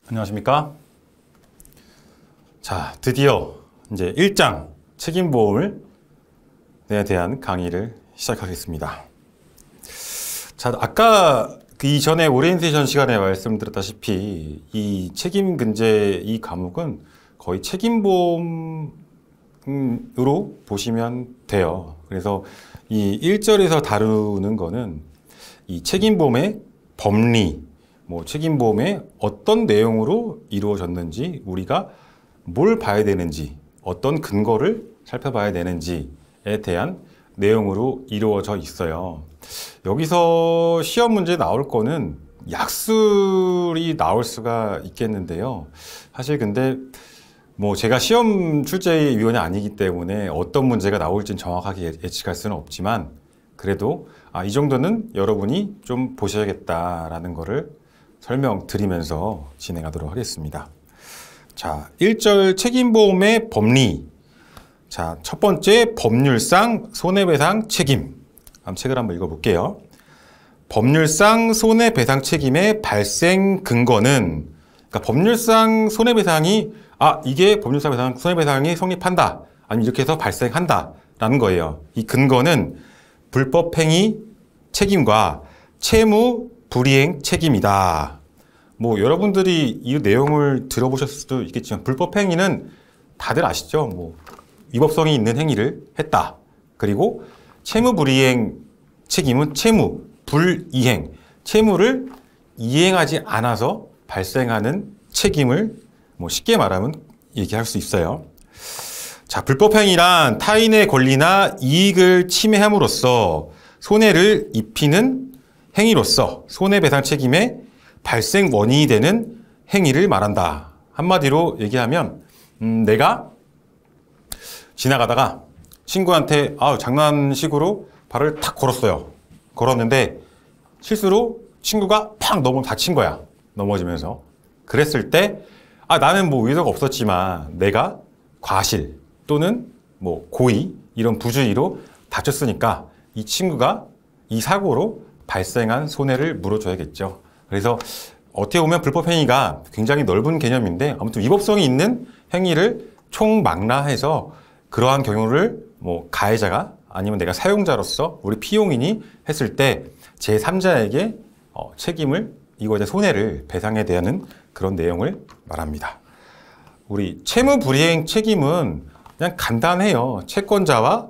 안녕하십니까? 자, 드디어 이제 1장 책임보험에 대한 강의를 시작하겠습니다. 자, 아까 이전에 오리엔테이션 시간에 말씀드렸다시피 이 책임근제 이 과목은 거의 책임보험으로 보시면 돼요. 그래서 이 1절에서 다루는 거는 이 책임보험의 법리, 책임보험의 어떤 내용으로 이루어졌는지, 우리가 뭘 봐야 되는지, 어떤 근거를 살펴봐야 되는지에 대한 내용으로 이루어져 있어요. 여기서 시험 문제 나올 거는 약술이 나올 수가 있겠는데요. 사실 근데 제가 시험 출제위원이 아니기 때문에 어떤 문제가 나올지는 정확하게 예측할 수는 없지만, 그래도 이 정도는 여러분이 좀 보셔야겠다라는 거를 설명드리면서 진행하도록 하겠습니다. 자, 1절 책임보험의 법리. 자, 첫 번째, 법률상 손해배상 책임. 책을 한번 읽어볼게요. 법률상 손해배상 책임의 발생 근거는, 그러니까 법률상 손해배상이 이게 법률상 손해배상이 성립한다, 아니면 이렇게 해서 발생한다 라는 거예요. 이 근거는 불법행위 책임과 채무 불이행 책임이다. 여러분들이 이 내용을 들어보셨을 수도 있겠지만, 불법행위는 다들 아시죠? 위법성이 있는 행위를 했다. 그리고 채무 불이행 책임은 채무 불이행, 채무를 이행하지 않아서 발생하는 책임을 쉽게 말하면 얘기할 수 있어요. 자, 불법행위란 타인의 권리나 이익을 침해함으로써 손해를 입히는 행위로서 손해배상 책임의 발생 원인이 되는 행위를 말한다. 한마디로 얘기하면 내가 지나가다가 친구한테 장난식으로 발을 탁 걸었어요. 걸었는데 실수로 친구가 팍 다친 거야. 넘어지면서. 그랬을 때 나는 의도가 없었지만 내가 과실 또는 고의 이런 부주의로 다쳤으니까 이 친구가 이 사고로 발생한 손해를 물어줘야겠죠. 그래서 어떻게 보면 불법행위가 굉장히 넓은 개념인데, 아무튼 위법성이 있는 행위를 총망라해서 그러한 경우를 가해자가 아니면 내가 사용자로서 우리 피용인이 했을 때 제3자에게 책임을, 이거에 대한 손해를 배상해야 되는 그런 내용을 말합니다. 우리 채무 불이행 책임은 그냥 간단해요. 채권자와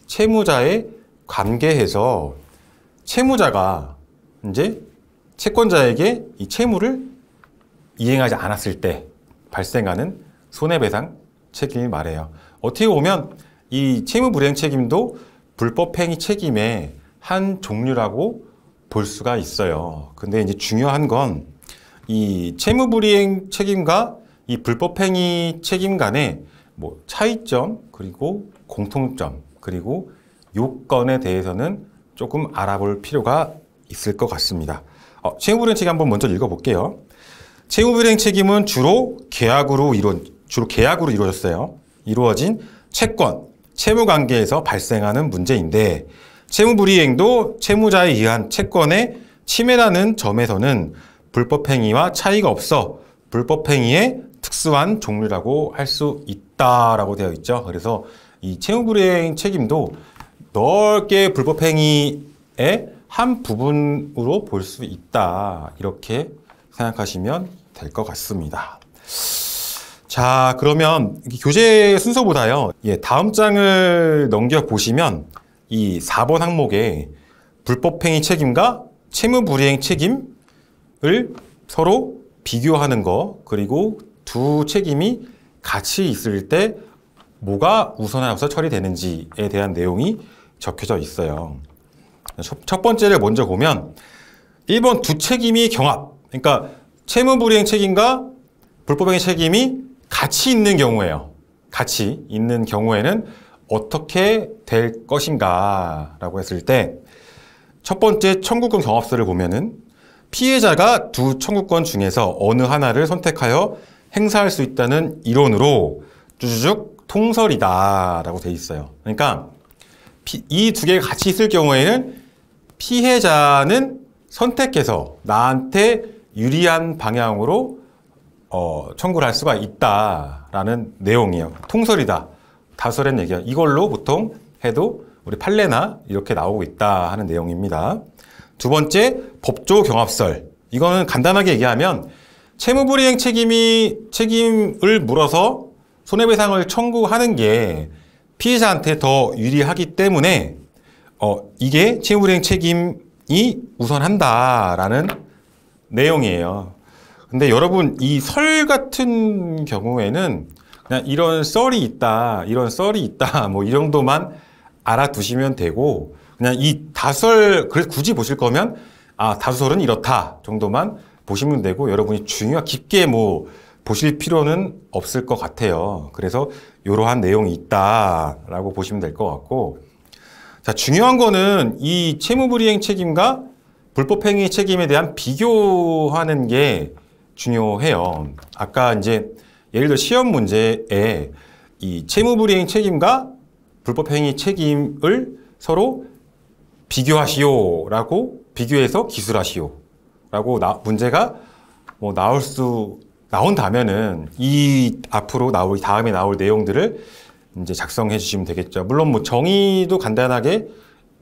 채무자의 관계에서 채무자가 이제 채권자에게 이 채무를 이행하지 않았을 때 발생하는 손해배상 책임을 말해요. 어떻게 보면 이 채무 불이행 책임도 불법행위 책임의 한 종류라고 볼 수가 있어요. 근데 이제 중요한 건 이 채무 불이행 책임과 이 불법행위 책임 간의 차이점, 그리고 공통점, 그리고 요건에 대해서는 조금 알아볼 필요가 있을 것 같습니다. 채무 불이행 책임 한번 먼저 읽어볼게요. 채무 불이행 책임은 주로 계약으로 이루어졌어요. 이루어진 채권, 채무 관계에서 발생하는 문제인데, 채무 불이행도 채무자에 의한 채권의 침해라는 점에서는 불법행위와 차이가 없어 불법행위의 특수한 종류라고 할 수 있다라고 되어 있죠. 그래서 이 채무 불이행 책임도 넓게 불법행위의 한 부분으로 볼 수 있다, 이렇게 생각하시면 될 것 같습니다. 자, 그러면 교재 순서보다요, 다음 장을 넘겨보시면 이 4번 항목에 불법행위 책임과 채무 불이행 책임을 서로 비교하는 거, 그리고 두 책임이 같이 있을 때 뭐가 우선하여서 처리되는지에 대한 내용이 적혀져 있어요. 첫 번째를 먼저 보면 1번 두 책임이 경합, 그러니까 채무 불이행 책임과 불법행위 책임이 같이 있는 경우예요. 같이 있는 경우에는 어떻게 될 것인가 라고 했을 때, 첫 번째 청구권 경합서를 보면은 피해자가 두 청구권 중에서 어느 하나를 선택하여 행사할 수 있다는 이론으로 쭈쭈쭉 통설이다 라고 돼 있어요. 그러니까 이 두 개가 같이 있을 경우에는 피해자는 선택해서 나한테 유리한 방향으로 청구를 할 수가 있다라는 내용이에요. 통설이다. 다설의 얘기야. 이걸로 보통 해도 우리 판례나 이렇게 나오고 있다 하는 내용입니다. 두 번째, 법조 경합설. 이거는 간단하게 얘기하면 채무불이행 책임을 물어서 손해배상을 청구하는 게 피해자한테 더 유리하기 때문에 이게 채무불이행 책임이 우선한다라는 내용이에요. 근데 여러분, 이 설 같은 경우에는 그냥 이런 썰이 있다, 뭐 이 정도만 알아두시면 되고, 그냥 이 다설, 그래서 굳이 보실 거면, 다설은 이렇다 정도만 보시면 되고, 여러분이 깊게 뭐 보실 필요는 없을 것 같아요. 그래서 이러한 내용이 있다라고 보시면 될 것 같고, 자, 중요한 거는 이 채무불이행 책임과 불법행위 책임에 대한 비교하는 게 중요해요. 아까 이제 예를 들어 시험 문제에 이 채무불이행 책임과 불법행위 책임을 서로 비교하시오라고, 비교해서 기술하시오라고 문제가 뭐 나온다면은 이 앞으로 다음에 나올 내용들을 이제 작성해 주시면 되겠죠. 물론 뭐 정의도 간단하게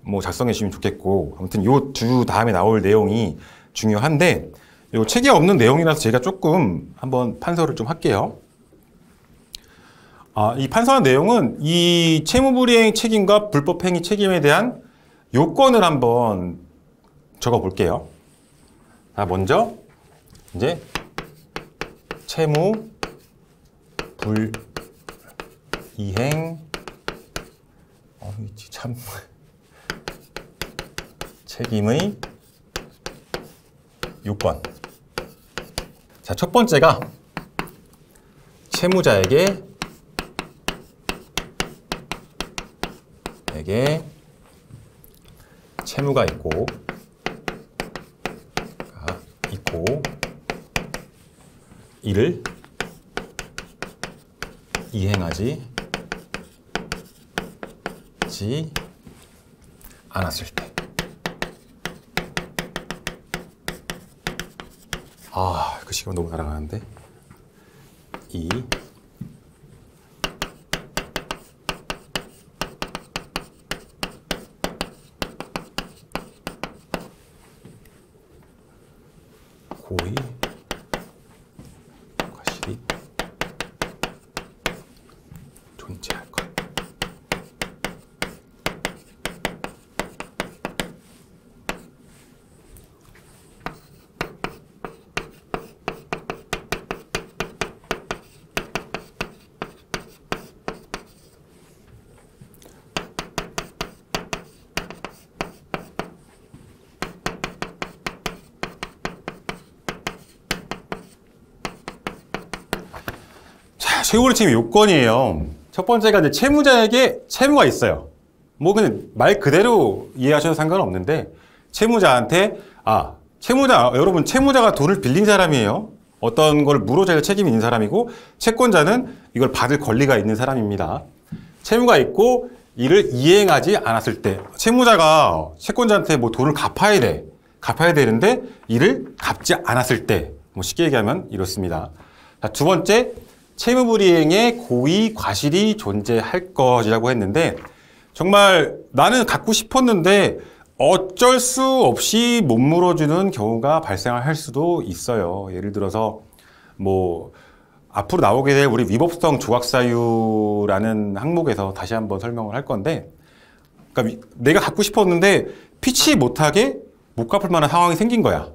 뭐 작성해 주시면 좋겠고, 아무튼 요 다음에 나올 내용이 중요한데, 요 책에 없는 내용이라서 제가 조금 한번 판서를 좀 할게요. 이 판서한 내용은 이 채무불이행 책임과 불법행위 책임에 대한 요건을 한번 적어 볼게요. 먼저 이제 채무불이행 참 책임의 요건. 자, 첫 번째가 채무자에게 채무가 있고 이를 이행하지 않았을 때. 그 시간 너무 날아가는데. 고의 과실이 존재할 것. 채무불이행 책임 요건이에요. 첫 번째가 이제 채무자에게 채무가 있어요. 뭐 그냥 말 그대로 이해하셔도 상관없는데, 채무자한테 여러분 채무자가 돈을 빌린 사람이에요. 어떤 걸 물어줘야 책임이 있는 사람이고, 채권자는 이걸 받을 권리가 있는 사람입니다. 채무가 있고 이를 이행하지 않았을 때, 채무자가 채권자한테 뭐 돈을 갚아야 되는데 이를 갚지 않았을 때, 뭐 쉽게 얘기하면 이렇습니다. 자, 두 번째, 채무불이행의 고의 과실이 존재할 것이라고 했는데, 정말 나는 갖고 싶었는데 어쩔 수 없이 못 물어주는 경우가 발생할 수도 있어요. 예를 들어서 뭐 앞으로 나오게 될 우리 위법성 조각사유라는 항목에서 다시 한번 설명을 할 건데, 그러니까 내가 갖고 싶었는데 피치 못하게 못 갚을 만한 상황이 생긴 거야.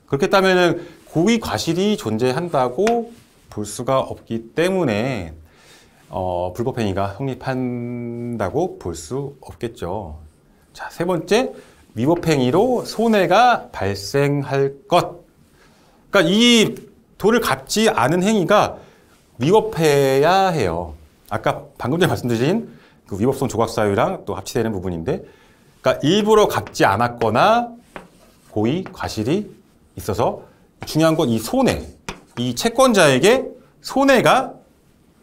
그렇게 따면은 고의 과실이 존재한다고 볼 수가 없기 때문에 불법행위가 성립한다고 볼 수 없겠죠. 자, 세 번째, 위법행위로 손해가 발생할 것. 그러니까 이 돈을 갚지 않은 행위가 위법해야 해요. 아까 방금 전에 말씀드린 그 위법성 조각사유랑 또 합치되는 부분인데, 그러니까 일부러 갚지 않았거나 고의 과실이 있어서, 중요한 건 이 손해, 이 채권자에게 손해가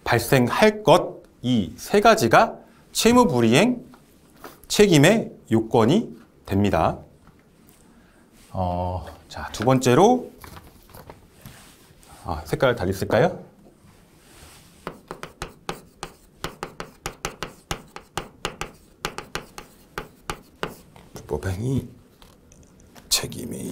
발생할 것, 이 세 가지가 채무불이행 책임의 요건이 됩니다. 자, 두 번째로 색깔 달렸을까요? 불법행위 책임이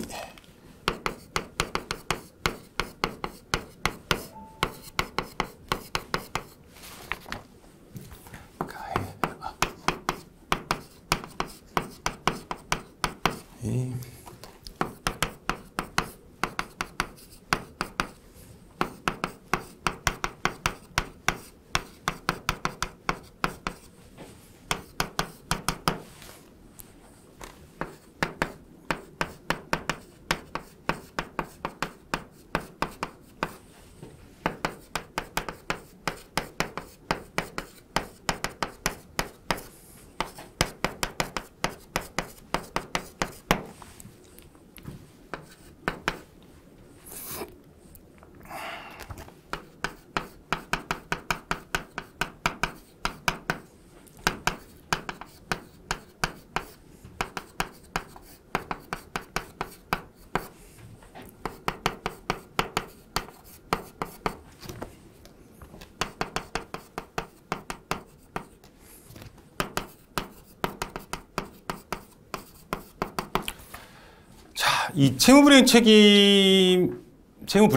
이 채무불이행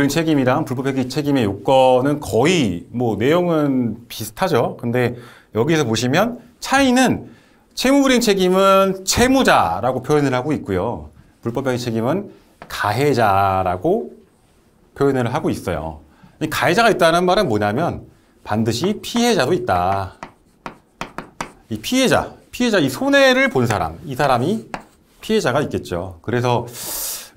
책임이랑 불법행위 책임의 요건은 거의 뭐 내용은 비슷하죠. 근데 여기서 보시면 차이는 채무불이행 책임은 채무자라고 표현을 하고 있고요. 불법행위 책임은 가해자라고 표현을 하고 있어요. 이 가해자가 있다는 말은 뭐냐면 반드시 피해자도 있다. 이 피해자 이 손해를 본 사람, 이 사람이 피해자가 있겠죠. 그래서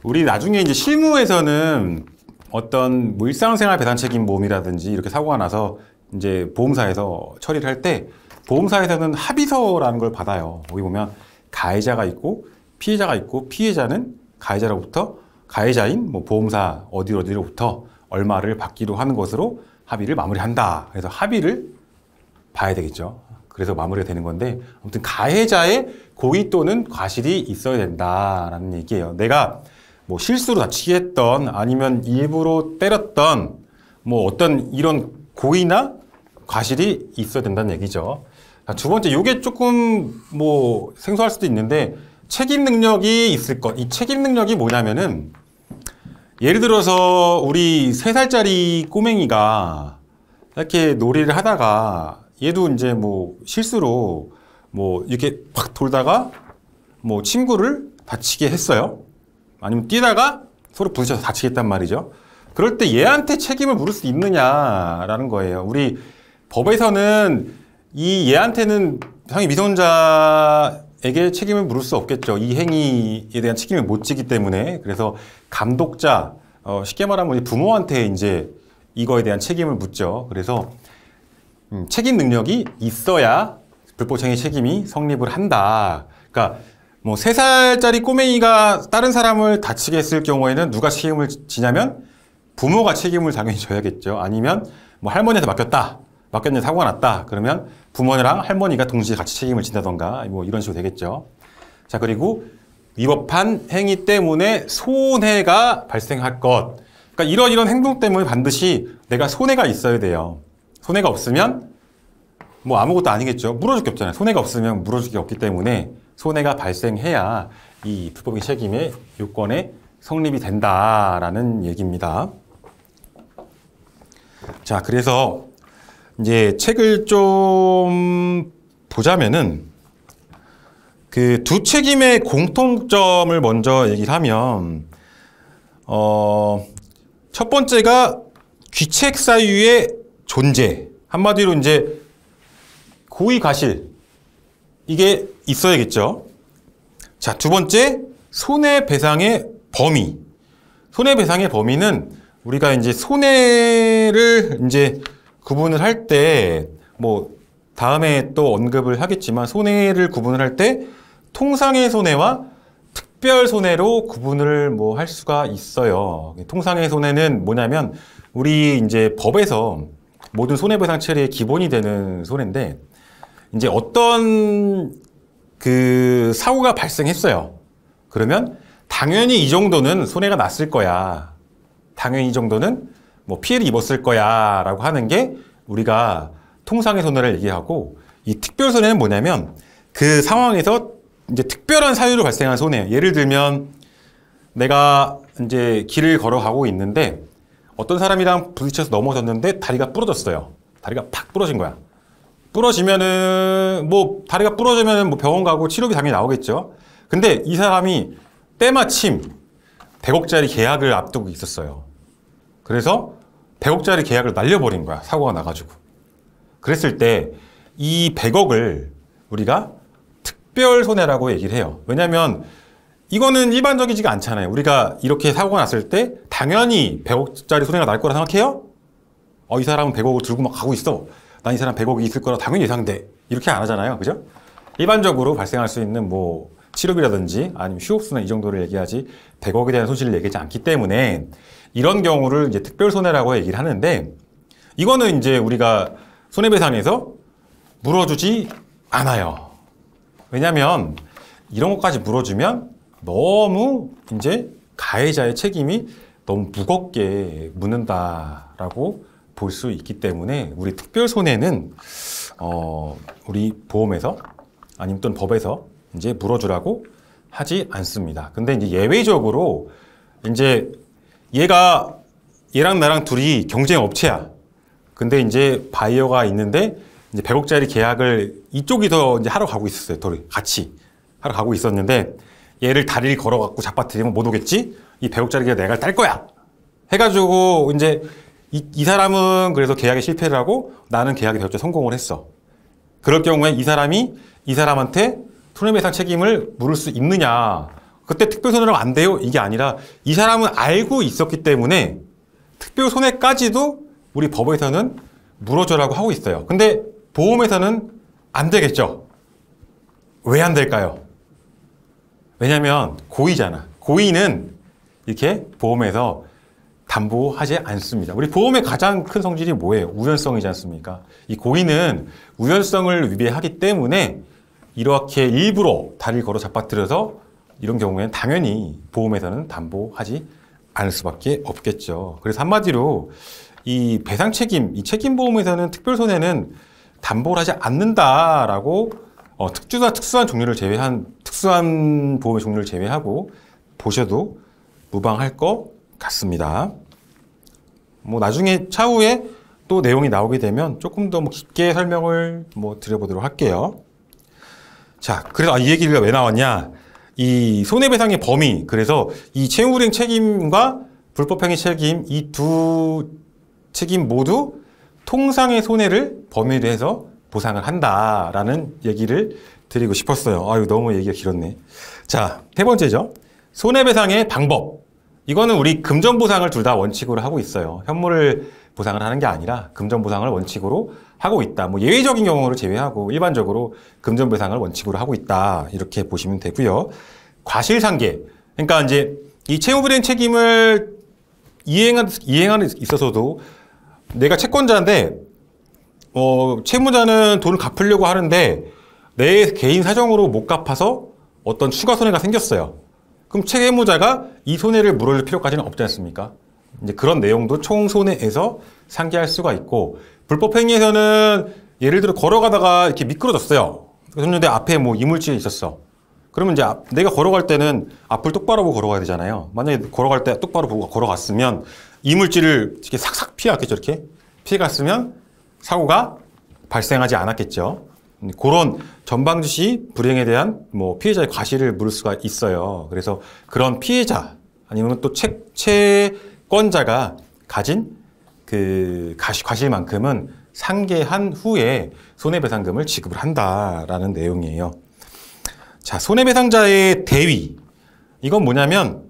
우리 나중에 이제 실무에서는 어떤 뭐 일상생활 배상 책임 보험이라든지 이렇게 사고가 나서 이제 보험사에서 처리를 할 때 보험사에서는 합의서라는 걸 받아요. 거기 보면 가해자가 있고 피해자가 있고 피해자는 가해자로부터 가해자인 뭐 보험사 어디로부터 얼마를 받기로 하는 것으로 합의를 마무리한다. 그래서 합의를 봐야 되겠죠. 그래서 마무리가 되는 건데 아무튼 가해자의 고의 또는 과실이 있어야 된다라는 얘기예요. 내가 뭐 실수로 다치게 했던 아니면 일부러 때렸던 뭐 어떤 이런 고의나 과실이 있어야 된다는 얘기죠. 두 번째, 요게 조금 뭐 생소할 수도 있는데 책임 능력이 있을 것. 이 책임 능력이 뭐냐면은 예를 들어서 우리 3살짜리 꼬맹이가 이렇게 놀이를 하다가 얘도 이제 뭐 실수로 뭐 이렇게 팍 돌다가 뭐 친구를 다치게 했어요. 아니면 뛰다가 서로 부딪혀서 다치겠단 말이죠. 그럴 때 얘한테 책임을 물을 수 있느냐라는 거예요. 우리 법에서는 이 얘한테는 상위 미성년자에게 책임을 물을 수 없겠죠. 이 행위에 대한 책임을 못 지기 때문에. 그래서 감독자, 쉽게 말하면 부모한테 이제 이거에 대한 책임을 묻죠. 그래서 책임 능력이 있어야 불법행위 책임이 성립을 한다. 그러니까 뭐 3살짜리 꼬맹이가 다른 사람을 다치게 했을 경우에는 누가 책임을 지냐면 부모가 책임을 당연히 져야겠죠. 아니면 뭐 할머니한테 맡겼는데 사고가 났다. 그러면 부모랑 할머니가 동시에 같이 책임을 진다던가 뭐 이런 식으로 되겠죠. 자, 그리고 위법한 행위 때문에 손해가 발생할 것. 그러니까 이런 행동 때문에 반드시 내가 손해가 있어야 돼요. 손해가 없으면 뭐 아무것도 아니겠죠. 물어줄 게 없잖아요. 손해가 없으면 물어줄 게 없기 때문에 손해가 발생해야 이 불법행위 책임의 요건에 성립이 된다라는 얘기입니다. 자, 그래서 이제 책을 좀 보자면은 그 두 책임의 공통점을 먼저 얘기를 하면 첫 번째가 귀책 사유의 존재. 한마디로 이제 고의 과실 이게 있어야겠죠. 자, 두 번째 손해배상의 범위. 손해배상의 범위는 우리가 이제 손해를 이제 구분을 할 때 뭐 다음에 또 언급을 하겠지만 손해를 구분을 할 때 통상의 손해와 특별 손해로 구분을 뭐 할 수가 있어요. 통상의 손해는 뭐냐면 우리 이제 법에서 모든 손해배상 처리의 기본이 되는 손해인데 이제 어떤 그 사고가 발생했어요. 그러면 당연히 이 정도는 손해가 났을 거야. 당연히 이 정도는 뭐 피해를 입었을 거야 라고 하는 게 우리가 통상의 손해를 얘기하고, 이 특별 손해는 뭐냐면 그 상황에서 이제 특별한 사유로 발생한 손해예요. 예를 들면 내가 이제 길을 걸어가고 있는데 어떤 사람이랑 부딪혀서 넘어졌는데 다리가 부러졌어요. 다리가 팍 부러진 거야. 부러지면은 뭐 다리가 부러지면은 뭐 병원 가고 치료비 당연히 나오겠죠. 근데 이 사람이 때마침 100억짜리 계약을 앞두고 있었어요. 그래서 100억짜리 계약을 날려버린 거야. 사고가 나가지고. 그랬을 때 이 100억을 우리가 특별 손해라고 얘기를 해요. 왜냐면 이거는 일반적이지가 않잖아요. 우리가 이렇게 사고가 났을 때 당연히 100억짜리 손해가 날 거라 생각해요? 이 사람은 100억을 들고 막 가고 있어. 난 이 사람 100억이 있을 거라 당연히 예상돼. 이렇게 안 하잖아요. 그죠? 일반적으로 발생할 수 있는 뭐 치료비라든지 아니면 휴업수나 이 정도를 얘기하지 100억에 대한 손실을 얘기하지 않기 때문에 이런 경우를 이제 특별 손해라고 얘기를 하는데, 이거는 이제 우리가 손해배상에서 물어주지 않아요. 왜냐면 이런 것까지 물어주면 너무 이제 가해자의 책임이 너무 무겁게 묻는다라고 볼 수 있기 때문에 우리 특별 손해는 우리 보험에서 아니면 또는 법에서 이제 물어주라고 하지 않습니다. 근데 이제 예외적으로 이제 얘랑 나랑 둘이 경쟁 업체야. 근데 이제 바이어가 있는데 이제 100억짜리 계약을 이쪽이 더 이제 하러 가고 있었어요. 둘이 같이 하러 가고 있었는데 얘를 다리를 걸어갖고 잡아들이면 못 오겠지? 이 100억짜리 계약 내가 딸 거야. 해가지고 이제 이 사람은 그래서 계약에 실패를 하고 나는 계약에 결제 성공을 했어. 그럴 경우에 이 사람이 이 사람한테 손해배상 책임을 물을 수 있느냐? 그때 특별손해라고 안 돼요? 이게 아니라 이 사람은 알고 있었기 때문에 특별손해까지도 우리 법에서는 물어줘라고 하고 있어요. 근데 보험에서는 안 되겠죠? 왜 안 될까요? 왜냐면 고의잖아. 고의는 이렇게 보험에서 담보하지 않습니다. 우리 보험의 가장 큰 성질이 뭐예요? 우연성이지 않습니까? 이 고의는 우연성을 위배하기 때문에 이렇게 일부러 다리를 걸어 잡아뜨려서 이런 경우에는 당연히 보험에서는 담보하지 않을 수밖에 없겠죠. 그래서 한마디로 이 배상 책임, 이 책임보험에서는 특별손해는 담보를 하지 않는다라고 특수한 종류를 제외한, 특수한 보험의 종류를 제외하고 보셔도 무방할 것 같습니다. 뭐 나중에 차후에 또 내용이 나오게 되면 조금 더 깊게 설명을 드려보도록 할게요. 자, 그래서 이 얘기가 왜 나왔냐? 이 손해배상의 범위, 그래서 이 채무불이행 책임과 불법행위 책임, 이 두 책임 모두 통상의 손해를 범위로 해서 보상을 한다라는 얘기를 드리고 싶었어요. 아유, 너무 얘기가 길었네. 자, 세 번째죠. 손해배상의 방법. 이거는 우리 금전보상을 둘 다 원칙으로 하고 있어요. 현물을 보상을 하는 게 아니라 금전보상을 원칙으로 하고 있다. 뭐 예외적인 경우를 제외하고 일반적으로 금전보상을 원칙으로 하고 있다. 이렇게 보시면 되고요. 과실상계. 그러니까 이제 이 채무불이행 책임을 이행하는 데 있어서도 내가 채권자인데 채무자는 돈을 갚으려고 하는데 내 개인 사정으로 못 갚아서 어떤 추가 손해가 생겼어요. 그럼 채무자가 이 손해를 물어줄 필요까지는 없지 않습니까? 이제 그런 내용도 총손해에서 상기할 수가 있고, 불법행위에서는 예를 들어 걸어가다가 이렇게 미끄러졌어요. 그런데 앞에 뭐 이물질이 있었어. 그러면 이제 내가 걸어갈 때는 앞을 똑바로 보고 걸어가야 되잖아요. 만약에 걸어갈 때 똑바로 보고 걸어갔으면 이물질을 이렇게 싹싹 피해갔겠죠. 이렇게 피해갔으면 사고가 발생하지 않았겠죠. 그런 전방주시 불이행에 대한 피해자의 과실을 물을 수가 있어요. 그래서 그런 피해자 아니면 또 채권자가 가진 그 과실만큼은 상계한 후에 손해배상금을 지급을 한다라는 내용이에요. 자, 손해배상자의 대위. 이건 뭐냐면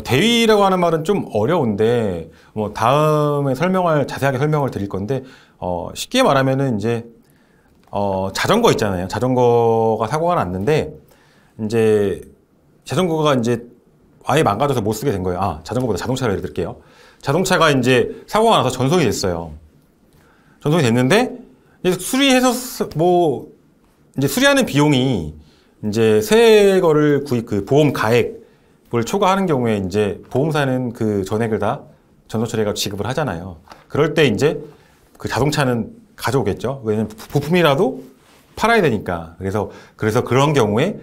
대위라고 하는 말은 좀 어려운데 다음에 자세하게 설명을 드릴 건데 쉽게 말하면은 이제 자전거 있잖아요. 자전거가 사고가 났는데 이제 자전거가 이제 아예 망가져서 못 쓰게 된 거예요. 자전거보다 자동차를 예를 들게요. 자동차가 이제 사고가 나서 전송이 됐어요. 전송이 됐는데 이제 수리해서 이제 수리하는 비용이 이제 새 거를 그 보험 가액을 초과하는 경우에 이제 보험사는 그 전액을 다 전소처리가 지급을 하잖아요. 그럴 때 이제 그 자동차는 가져오겠죠. 왜냐면 부품이라도 팔아야 되니까. 그래서 그런 경우에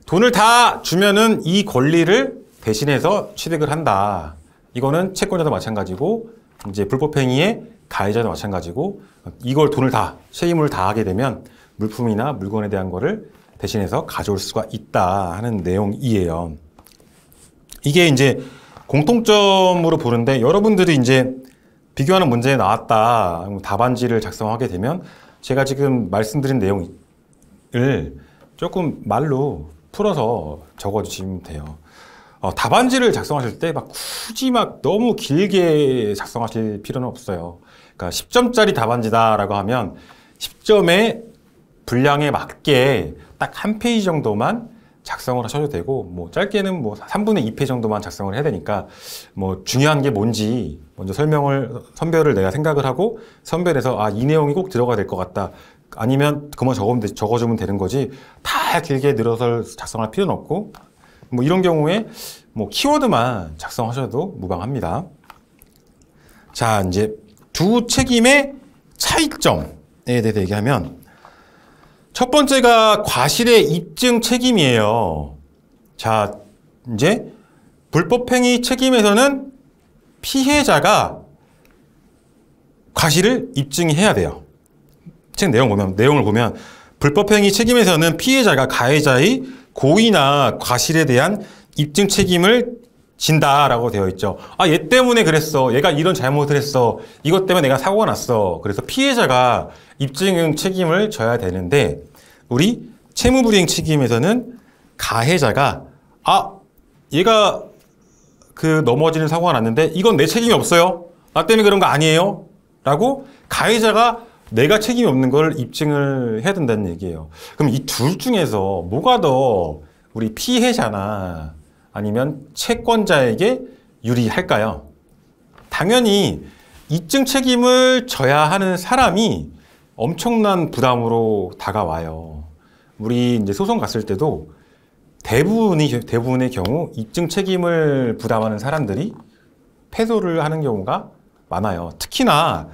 돈을 다 주면은 이 권리를 대신해서 취득을 한다. 이거는 채권자도 마찬가지고 이제 불법행위의 가해자도 마찬가지고 이걸 돈을 다 세임을 다 하게 되면 물품이나 물건에 대한 거를 대신해서 가져올 수가 있다 하는 내용이에요. 이게 이제 공통점으로 보는데 여러분들이 이제 비교하는 문제에 나왔다 답안지를 작성하게 되면 제가 지금 말씀드린 내용을 조금 말로 풀어서 적어주시면 돼요. 답안지를 작성하실 때 막 굳이 막 너무 길게 작성하실 필요는 없어요. 그러니까 10점짜리 답안지다라고 하면 10점의 분량에 맞게 딱 한 페이지 정도만 작성을 하셔도 되고 뭐 짧게는 뭐 3분의 2페이지 정도만 작성을 해야 되니까 뭐 중요한 게 뭔지 먼저 선별을 내가 생각을 하고 선별해서 아, 이 내용이 꼭 들어가야 될 것 같다. 아니면 그만 적어주면 되는 거지 다 길게 늘어서 작성할 필요는 없고 뭐 이런 경우에 뭐 키워드만 작성하셔도 무방합니다. 자, 이제 두 책임의 차이점에 대해서 얘기하면 첫 번째가 과실의 입증 책임이에요. 자, 이제 불법행위 책임에서는 피해자가 과실을 입증해야 돼요. 책 내용을 보면 불법행위 책임에서는 피해자가 가해자의 고의나 과실에 대한 입증 책임을 진다라고 되어 있죠. 아, 얘 때문에 그랬어. 얘가 이런 잘못을 했어. 이것 때문에 내가 사고가 났어. 그래서 피해자가 입증 책임을 져야 되는데 우리 채무불이행 책임에서는 가해자가 아, 얘가 그 넘어지는 사고가 났는데 이건 내 책임이 없어요. 나 때문에 그런 거 아니에요. 라고 가해자가 내가 책임이 없는 걸 입증을 해야 된다는 얘기예요. 그럼 이 둘 중에서 뭐가 더 우리 피해자나 아니면 채권자에게 유리할까요? 당연히 입증 책임을 져야 하는 사람이 엄청난 부담으로 다가와요. 우리 이제 소송 갔을 때도 대부분의 경우 입증 책임을 부담하는 사람들이 패소를 하는 경우가 많아요. 특히나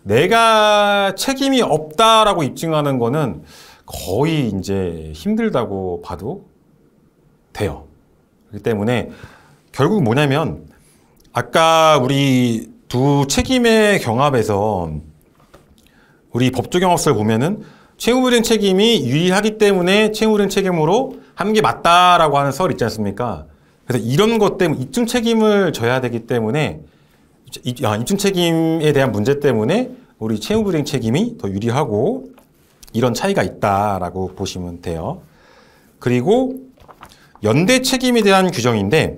내가 책임이 없다라고 입증하는 거는 거의 이제 힘들다고 봐도 돼요. 그렇기 때문에 결국 뭐냐면 아까 우리 두 책임의 경합에서 우리 법조경합서를 보면은 채무불이행 책임이 유리하기 때문에 채무불이행 책임으로 하는 게 맞다라고 하는 설 있지 않습니까? 그래서 이런 것 때문에 입증 책임을 져야 되기 때문에 입증 책임에 대한 문제 때문에 우리 채무불이행 책임이 더 유리하고 이런 차이가 있다라고 보시면 돼요. 그리고 연대 책임에 대한 규정인데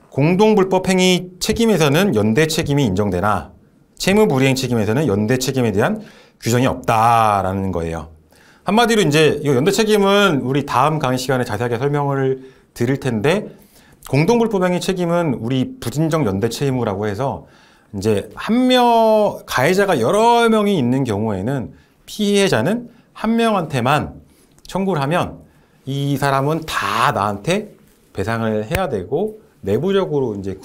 공동불법행위 책임에서는 연대 책임이 인정되나 채무불이행 책임에서는 연대 책임에 대한 규정이 없다라는 거예요. 한마디로 이제 이 연대 책임은 우리 다음 강의 시간에 자세하게 설명을 드릴 텐데 공동불법행위 책임은 우리 부진적 연대 채무라고 해서 이제 가해자가 여러 명이 있는 경우에는 피해자는 한 명한테만 청구를 하면 이 사람은 다 나한테 배상을 해야 되고 내부적으로 이제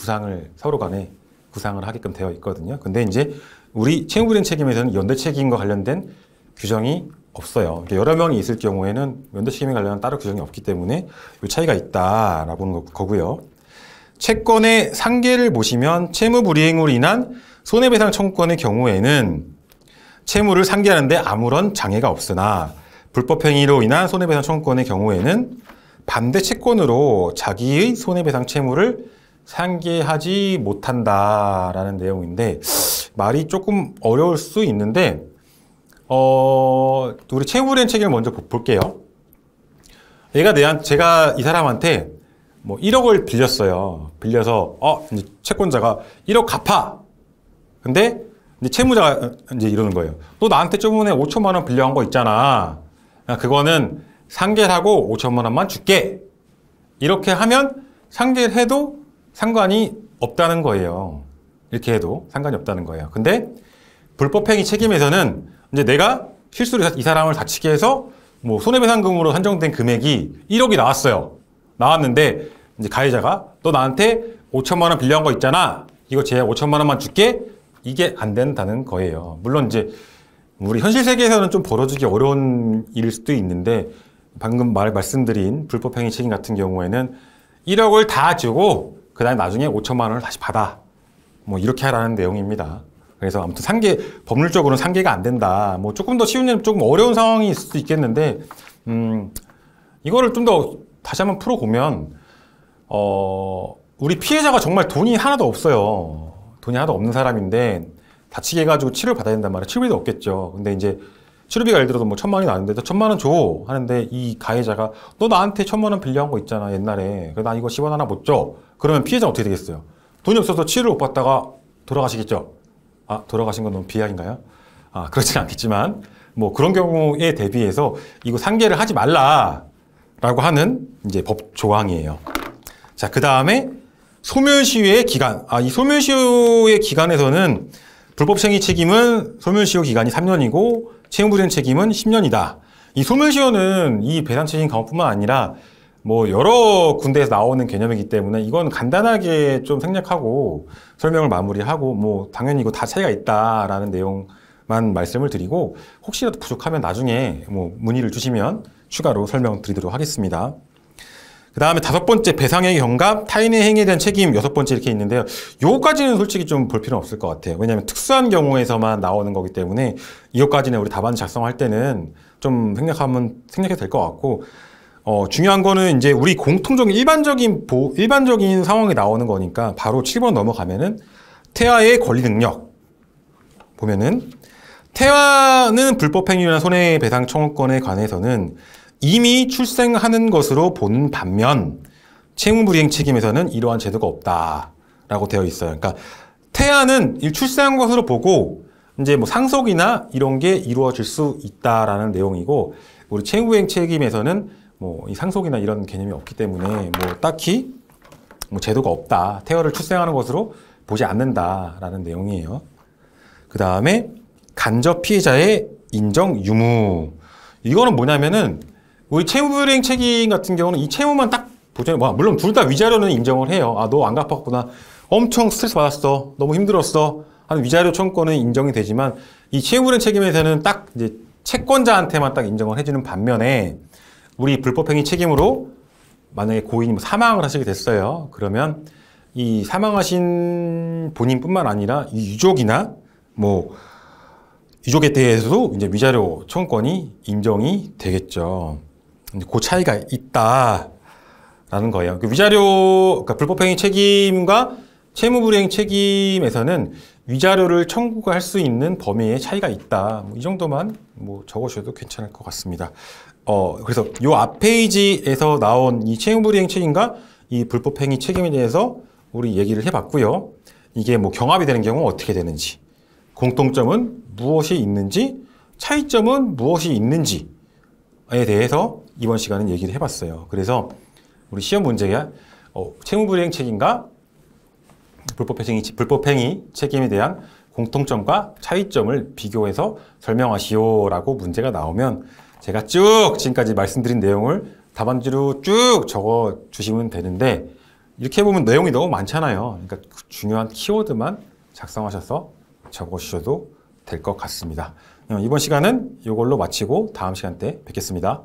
서로 간에 구상을 하게끔 되어 있거든요. 근데 이제 우리 채무불이행 책임에서는 연대 책임과 관련된 규정이 없어요. 여러 명이 있을 경우에는 연대 책임에 관련한 따로 규정이 없기 때문에 이 차이가 있다라고 하는 거고요. 채권의 상계를 보시면 채무불이행으로 인한 손해배상 청구권의 경우에는 채무를 상계하는데 아무런 장애가 없으나 불법행위로 인한 손해배상 청구권의 경우에는 반대 채권으로 자기의 손해배상 채무를 상계하지 못한다라는 내용인데 말이 조금 어려울 수 있는데 우리 채무불이행 책임을 먼저 볼게요. 제가 이 사람한테 뭐 1억을 빌렸어요. 빌려서 이제 채권자가 1억 갚아. 근데 이제 채무자가 이제 이러는 거예요. 너 나한테 저번에 5천만 원 빌려간 거 있잖아. 그거는 상계를 하고 5천만 원만 줄게. 이렇게 하면 상계를 해도 상관이 없다는 거예요. 이렇게 해도 상관이 없다는 거예요. 근데 불법행위 책임에서는 이제 내가 실수로 이 사람을 다치게 해서 뭐 손해배상금으로 한정된 금액이 1억이 나왔어요. 나왔는데 이제 가해자가 너 나한테 5천만 원 빌려한 거 있잖아. 이거 제가 5천만 원만 줄게. 이게 안 된다는 거예요. 물론 이제 우리 현실 세계에서는 좀 벌어지기 어려운 일일 수도 있는데 방금 말씀드린 불법행위 책임 같은 경우에는 1억을 다 주고 그다음에 나중에 5천만 원을 다시 받아. 뭐 이렇게 하라는 내용입니다. 그래서 아무튼 법률적으로는 상계가 안 된다. 뭐 조금 더 쉬운 일, 조금 어려운 상황이 있을 수도 있겠는데, 이거를 좀 더 다시 한번 풀어보면, 우리 피해자가 정말 돈이 하나도 없어요. 돈이 하나도 없는 사람인데, 다치게 해가지고 치료를 받아야 된단 말이에요. 치료비도 없겠죠. 근데 이제 치료비가 예를 들어서 뭐 1,000만 원이 나왔는데, 너 1,000만 원 줘. 하는데 이 가해자가 너 나한테 1,000만 원 빌려한 거 있잖아, 옛날에. 그래서 나 이거 10원 하나 못 줘. 그러면 피해자가 어떻게 되겠어요? 돈이 없어서 치료를 못 받다가 돌아가시겠죠? 아, 돌아가신 건 너무 비약인가요? 아, 그렇진 않겠지만, 뭐 그런 경우에 대비해서 이거 상계를 하지 말라라고 하는 이제 법 조항이에요. 자, 그 다음에 소멸시효의 기간. 아, 이 소멸시효의 기간에서는 불법행위 책임은 소멸시효 기간이 3년이고 채무불이행 책임은 10년이다. 이 소멸시효는 이 배상책임 강화뿐만 아니라 뭐 여러 군데에서 나오는 개념이기 때문에 이건 간단하게 좀 생략하고 설명을 마무리하고 뭐 당연히 이거 다 차이가 있다라는 내용만 말씀을 드리고 혹시라도 부족하면 나중에 뭐 문의를 주시면 추가로 설명드리도록 하겠습니다. 그 다음에 5번째 배상액의 경감, 타인의 행위에 대한 책임 6번째 이렇게 있는데요. 요거까지는 솔직히 좀 볼 필요는 없을 것 같아요. 왜냐하면 특수한 경우에서만 나오는 거기 때문에 이것까지는 우리 답안 작성할 때는 좀 생략해도 될 것 같고 중요한 거는 이제 우리 공통적인 일반적인 상황이 나오는 거니까 바로 7번 넘어가면은 태아의 권리 능력 보면은 태아는 불법행위나 손해배상 청구권에 관해서는 이미 출생하는 것으로 보는 반면 채무불이행 책임에서는 이러한 제도가 없다라고 되어 있어요. 그러니까 태아는 출생한 것으로 보고 이제 뭐 상속이나 이런 게 이루어질 수 있다라는 내용이고 우리 채무불이행 책임에서는 뭐 이 상속이나 이런 개념이 없기 때문에 뭐 딱히 뭐 제도가 없다. 태아를 출생하는 것으로 보지 않는다라는 내용이에요. 그 다음에 간접 피해자의 인정 유무. 이거는 뭐냐면은 우리 채무불이행 책임 같은 경우는 이 채무만 딱 보잖아요. 물론 둘 다 위자료는 인정을 해요. 아, 너 안 갚았구나. 엄청 스트레스 받았어. 너무 힘들었어. 하는 위자료 청구권은 인정이 되지만 이 채무불이행 책임에서는 딱 이제 채권자한테만 딱 인정을 해주는 반면에 우리 불법행위 책임으로 만약에 고인이 뭐 사망을 하시게 됐어요. 그러면 이 사망하신 본인뿐만 아니라 이 유족이나 뭐 유족에 대해서도 이제 위자료 청구권이 인정이 되겠죠. 그 차이가 있다라는 거예요. 그러니까 불법행위 책임과 채무불이행 책임에서는 위자료를 청구할 수 있는 범위의 차이가 있다. 뭐 이 정도만 뭐 적으셔도 괜찮을 것 같습니다. 그래서 요 앞 페이지에서 나온 이 채무불이행 책임과 이 불법행위 책임에 대해서 우리 얘기를 해봤고요. 이게 뭐 경합이 되는 경우는 어떻게 되는지, 공통점은 무엇이 있는지, 차이점은 무엇이 있는지에 대해서 이번 시간은 얘기를 해봤어요. 그래서 우리 시험 문제가 채무불이행 책임과 불법행위 책임에 대한 공통점과 차이점을 비교해서 설명하시오라고 문제가 나오면 제가 쭉 지금까지 말씀드린 내용을 답안지로 쭉 적어 주시면 되는데 이렇게 해보면 내용이 너무 많잖아요. 그러니까 중요한 키워드만 작성하셔서 적어 주셔도 될 것 같습니다. 이번 시간은 이걸로 마치고 다음 시간 때 뵙겠습니다.